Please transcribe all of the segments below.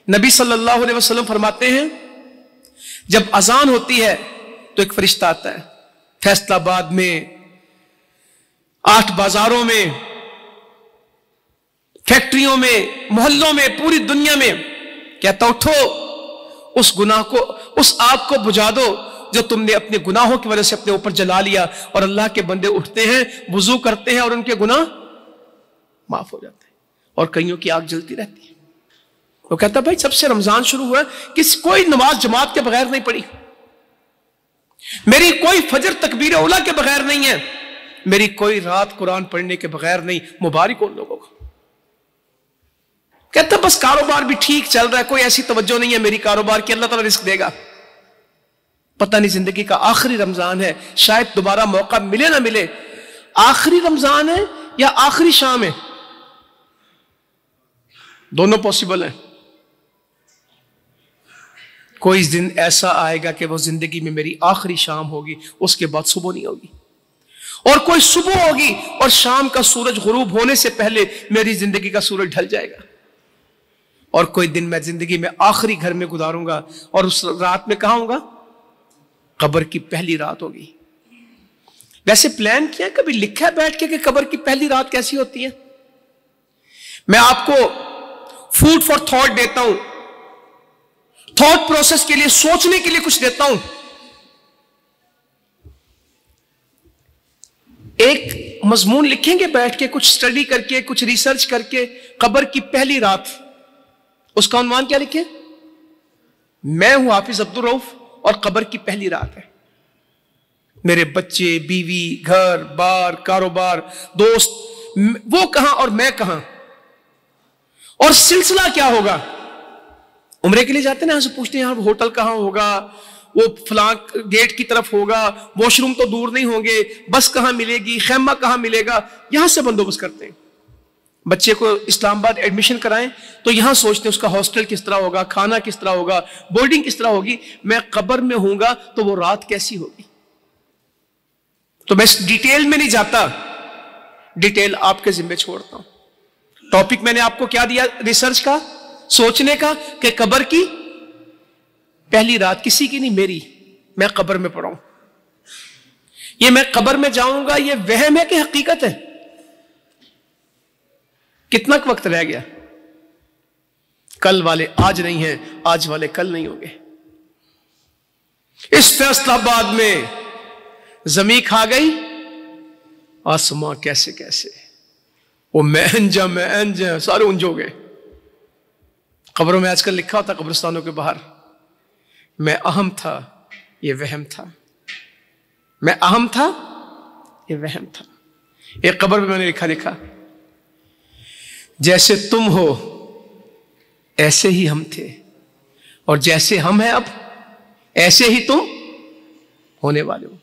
नबी सल्लल्लाहु अलैहि वसल्लम फरमाते हैं, जब अजान होती है तो एक फरिश्ता आता है, फैसलाबाद में, 8 बाजारों में, फैक्ट्रियों में, मोहल्लों में, पूरी दुनिया में, कहता उठो, उस गुनाह को, उस आग को बुझा दो जो तुमने अपने गुनाहों की वजह से अपने ऊपर जला लिया। और अल्लाह के बंदे उठते हैं, वुजू करते हैं और उनके गुनाह माफ हो जाते हैं, और कईयों की आग जलती रहती है। वो कहता भाई सबसे रमजान शुरू हुआ किस कोई नमाज जमात के बगैर नहीं पढ़ी, मेरी कोई फजर तकबीर उला के बगैर नहीं है, मेरी कोई रात कुरान पढ़ने के बगैर नहीं। मुबारक उन लोगों को। कहता बस कारोबार भी ठीक चल रहा है, कोई ऐसी तवज्जो नहीं है मेरी कारोबार की, अल्लाह ताला रिस्क देगा। पता नहीं जिंदगी का आखिरी रमजान है, शायद दोबारा मौका मिले ना मिले। आखिरी रमजान है या आखिरी शाम है, दोनों पॉसिबल है। कोई दिन ऐसा आएगा कि वो जिंदगी में मेरी आखिरी शाम होगी, उसके बाद सुबह नहीं होगी, और कोई सुबह होगी और शाम का सूरज गुरूब होने से पहले मेरी जिंदगी का सूरज ढल जाएगा। और कोई दिन मैं जिंदगी में आखिरी घर में गुजारूंगा, और उस रात में कहां होगा? कब्र की पहली रात होगी। वैसे प्लान किया, कभी लिखा है बैठ के कि कब्र की पहली रात कैसी होती है? मैं आपको फूड फॉर थॉट देता हूं, थॉट प्रोसेस के लिए, सोचने के लिए कुछ देता हूं। एक मजमून लिखेंगे बैठ के, कुछ स्टडी करके, कुछ रिसर्च करके, कब्र की पहली रात। उसका उन्वान क्या लिखे? मैं हूं हाफिज अब्दुल रऊफ और कब्र की पहली रात है। मेरे बच्चे, बीवी, घर बार, कारोबार, दोस्त, वो कहां और मैं कहां, और सिलसिला क्या होगा? उम्रे के लिए जाते हैं ना, यहां से पूछते हैं यहां होटल कहां होगा, वो फलां गेट की तरफ होगा, वॉशरूम तो दूर नहीं होंगे, बस कहां मिलेगी, खैमा कहां मिलेगा, यहां से बंदोबस्त करते हैं। बच्चे को इस्लामाबाद एडमिशन कराएं तो यहां सोचते हैं उसका हॉस्टल किस तरह होगा, खाना किस तरह होगा, बोर्डिंग किस तरह होगी। मैं कब्र में हूंगा तो वो रात कैसी होगी? तो मैं डिटेल में नहीं जाता, डिटेल आपके जिम्मे छोड़ता हूं। टॉपिक मैंने आपको क्या दिया? रिसर्च का, सोचने का, कि कब्र की पहली रात किसी की नहीं, मेरी। मैं कब्र में पड़ा हूं। ये मैं कब्र में जाऊंगा, ये वहम है कि हकीकत है? कितना वक्त रह गया? कल वाले आज नहीं है, आज वाले कल नहीं होंगे। इस फैसलाबाद में जमीन खा गई, आसमां कैसे कैसे, वो मैं सारे उंज हो गए। कब्रों में आजकल लिखा होता कब्रिस्तानों के बाहर, मैं अहम था, ये वहम था। मैं अहम था, ये वहम था। एक कब्र में मैंने लिखा जैसे तुम हो ऐसे ही हम थे, और जैसे हम हैं अब ऐसे ही तुम होने वाले हो।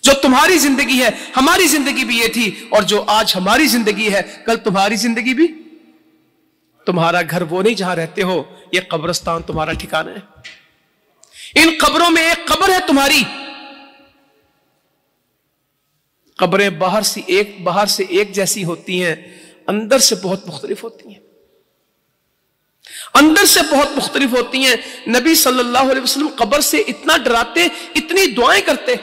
जो तुम्हारी जिंदगी है, हमारी जिंदगी भी ये थी, और जो आज हमारी जिंदगी है, कल तुम्हारी जिंदगी भी। तुम्हारा घर वो नहीं जहां रहते हो, ये कब्रिस्तान तुम्हारा ठिकाना है। इन कब्रों में एक कब्र है तुम्हारी। कब्रें बाहर से एक जैसी होती हैं, अंदर से बहुत मुख्तलिफ होती हैं। अंदर से बहुत मुख्तलिफ होती हैं। नबी सल्लल्लाहु अलैहि वसल्लम कब्र से इतना डराते, इतनी दुआएं करते,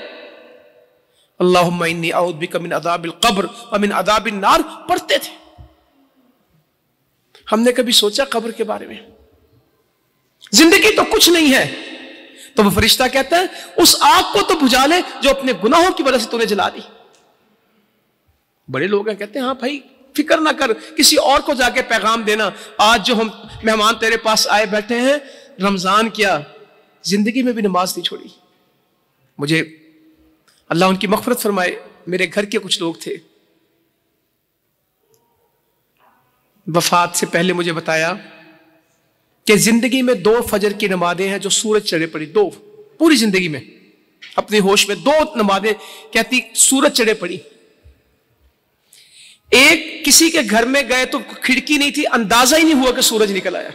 अल्लाहुम्मा इन्नी अऊज़ु बिका मिन अज़ाबिल क़ब्र व मिन अज़ाबिन नार पढ़ते थे। हमने कभी सोचा कब्र के बारे में? जिंदगी तो कुछ नहीं है। तो वो फरिश्ता कहता है उस आग को तो बुझा ले जो अपने गुनाहों की वजह से तूने जला दी। बड़े लोग हैं, कहते हैं हाँ भाई फिक्र ना कर, किसी और को जाके पैगाम देना। आज जो हम मेहमान तेरे पास आए बैठे हैं, रमजान क्या, जिंदगी में भी नमाज नहीं छोड़ी। मुझे अल्लाह उनकी मग़फ़िरत फरमाए, मेरे घर के कुछ लोग थे, वफात से पहले मुझे बताया कि जिंदगी में 2 फजर की नमाजें हैं जो सूरज चढ़े पड़ी, 2 पूरी जिंदगी में, अपने होश में 2 नमाजें कहती सूरज चढ़े पड़ी। एक किसी के घर में गए तो खिड़की नहीं थी, अंदाजा ही नहीं हुआ कि सूरज निकल आया।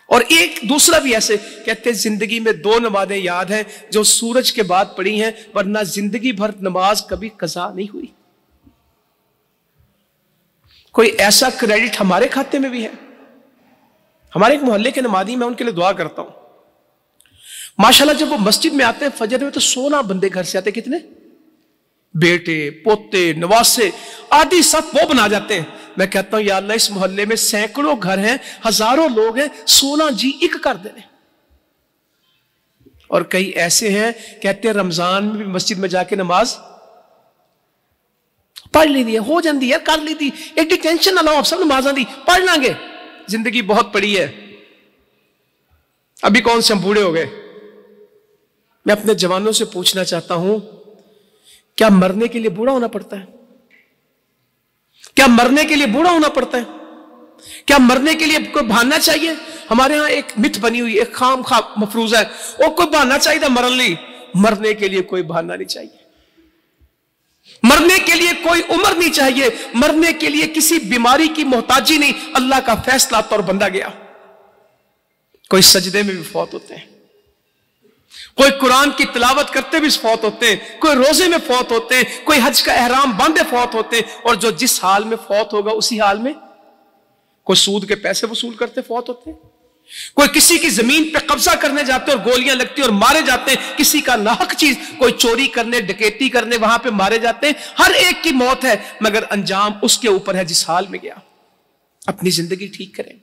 और एक दूसरा भी ऐसे कहते जिंदगी में 2 नमाजें याद हैं जो सूरज के बाद पढ़ी हैं, वरना जिंदगी भर नमाज कभी कज़ा नहीं हुई। कोई ऐसा क्रेडिट हमारे खाते में भी है? ہمارے ایک محلے کے نمازی، میں ان کے لیے دعا کرتا ہوں، ماشاءاللہ جب وہ مسجد میں آتے ہیں فجر میں تو 16 بندے گھر سے آتے ہیں، کتنے بیٹے پوتے نواسے آدھی سب وہ بنا جاتے ہیں۔ میں کہتا ہوں یا اللہ اس محلے میں سینکڑوں گھر ہیں، ہزاروں لوگ ہیں، 16 جی ایک کر دینے۔ اور کئی ایسے ہیں کہتے ہیں رمضان میں بھی مسجد میں جا کے نماز پڑھ لی دی، ہو جاندی ہے، کر لی دی، ایڈی ٹینشن نہ لو، آپ سب نماز دی پڑھ لیں گے، زندگی بہت پڑی ہے، ابھی کون سے ہم بوڑھے ہو گئے۔ میں اپنے جوانوں سے پوچھنا چاہتا ہوں، کیا مرنے کے لیے بوڑھا ہونا پڑتا ہے؟ کیا مرنے کے لیے بوڑھا ہونا پڑتا ہے؟ کیا مرنے کے لیے کوئی بہانا چاہیے؟ ہمارے ہاں ایک مت بنی ہوئی، ایک خام مفروض ہے، اور کوئی بہانا چاہیے تھا مرن لی، مرنے کے لیے کوئی بہانا نہیں چاہیے، مرنے کے لیے کوئی عمر نہیں چاہیے، مرنے کے لیے کسی بیماری کی محتاجی نہیں، اللہ کا فیصلہ تو اور بندہ گیا۔ کوئی سجدے میں بھی فوت ہوتے ہیں، کوئی قرآن کی تلاوت کرتے بھی فوت ہوتے ہیں، کوئی روزے میں فوت ہوتے ہیں، کوئی حج کا احرام باندھے فوت ہوتے ہیں، اور جو جس حال میں فوت ہوگا اسی حال میں، کوئی سود کے پیسے وصول کرتے فوت ہوتے ہیں، کوئی کسی کی زمین پہ قبضہ کرنے جاتے اور گولیاں لگتی اور مارے جاتے ہیں، کسی کا ناحق چیز، کوئی چوری کرنے ڈکیتی کرنے وہاں پہ مارے جاتے ہیں، ہر ایک کی موت ہے، مگر انجام اس کے اوپر ہے جس حال میں گیا۔ اپنی زندگی ٹھیک کریں۔